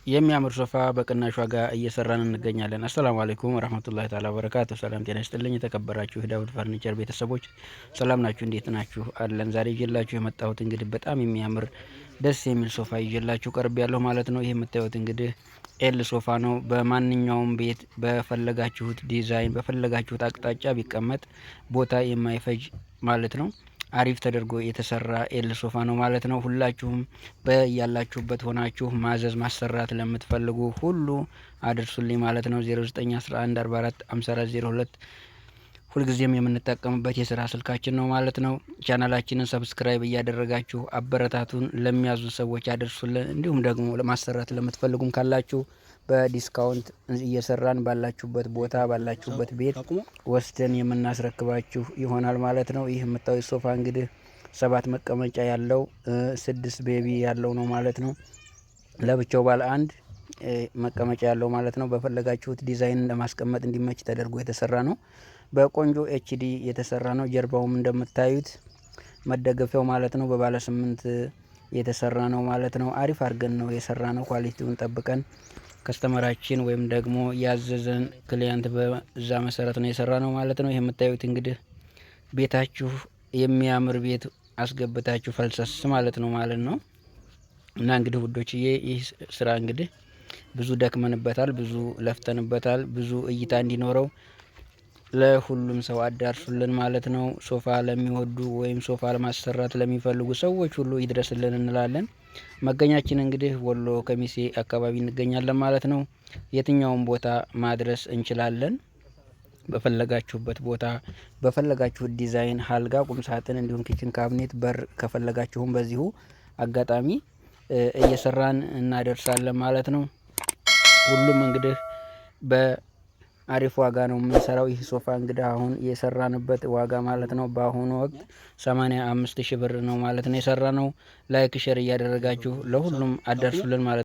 የሚያምር ሶፋ በቅናሽ ዋጋ እየሰራን እንገኛለን። አሰላሙ አለይኩም ወራህመቱላሂ ተዓላ ወበረካቱ። ሰላም ጤና ይስጥልኝ የተከበራችሁ የዳውድ ፈርኒቸር ቤተሰቦች ሰላም ናችሁ? እንዴት ናችሁ? አለን። ዛሬ ይዤላችሁ የመጣሁት እንግዲህ በጣም የሚያምር ደስ የሚል ሶፋ ይዤላችሁ ቀርብ ያለሁ ማለት ነው። ይህ የምታዩት እንግዲህ ኤል ሶፋ ነው። በማንኛውም ቤት በፈለጋችሁት ዲዛይን በፈለጋችሁት አቅጣጫ ቢቀመጥ ቦታ የማይፈጅ ማለት ነው። አሪፍ ተደርጎ የተሰራ ኤል ሶፋ ነው ማለት ነው። ሁላችሁም በያላችሁበት ሆናችሁ ማዘዝ ማሰራት ለምትፈልጉ ሁሉ አድርሱልኝ ማለት ነው። 0911445402 ሁልጊዜም የምንጠቀምበት የስራ ስልካችን ነው ማለት ነው። ቻናላችንን ሰብስክራይብ እያደረጋችሁ አበረታቱን። ለሚያዙ ሰዎች አድርሱልን። እንዲሁም ደግሞ ለማሰራት ለምትፈልጉም ካላችሁ በዲስካውንት እየሰራን ባላችሁበት ቦታ ባላችሁበት ቤት ወስደን የምናስረክባችሁ ይሆናል ማለት ነው። ይህ የምታዩት ሶፋ እንግዲህ 7 መቀመጫ ያለው 6 ቤቢ ያለው ነው ማለት ነው። ለብቻው ባለ አንድ መቀመጫ ያለው ማለት ነው። በፈለጋችሁት ዲዛይን ለማስቀመጥ እንዲመች ተደርጎ የተሰራ ነው። በቆንጆ ኤችዲ የተሰራ ነው። ጀርባውም እንደምታዩት መደገፊያው ማለት ነው በባለ 8 የተሰራ ነው ማለት ነው። አሪፍ አድርገን ነው የሰራ ነው። ኳሊቲውን ጠብቀን ከስተመራችን ወይም ደግሞ ያዘዘን ክሊያንት በዛ መሰረት ነው የሰራ ነው ማለት ነው። ይሄ የምታዩት እንግዲህ ቤታችሁ የሚያምር ቤት አስገብታችሁ ፈልሰስ ማለት ነው ነው። እና እንግዲህ ውዶችዬ ይህ ስራ እንግዲህ ብዙ ደክመንበታል፣ ብዙ ለፍተንበታል። ብዙ እይታ እንዲኖረው ለሁሉም ሰው አዳርሱልን ማለት ነው። ሶፋ ለሚወዱ ወይም ሶፋ ለማሰራት ለሚፈልጉ ሰዎች ሁሉ ይድረስልን እንላለን። መገኛችን እንግዲህ ወሎ ከሚሴ አካባቢ እንገኛለን ማለት ነው። የትኛውም ቦታ ማድረስ እንችላለን። በፈለጋችሁበት ቦታ በፈለጋችሁት ዲዛይን አልጋ፣ ቁም ሳጥን እንዲሁም ኪችን ካቢኔት፣ በር ከፈለጋችሁም በዚሁ አጋጣሚ እየሰራን እናደርሳለን ማለት ነው። ሁሉም እንግዲህ በአሪፍ ዋጋ ነው የምንሰራው። ይህ ሶፋ እንግዲህ አሁን የሰራንበት ዋጋ ማለት ነው በአሁኑ ወቅት 85 ሺህ ብር ነው ማለት ነው የሰራ ነው። ላይክ ሼር እያደረጋችሁ ለሁሉም አዳርሱልን ማለት ነው።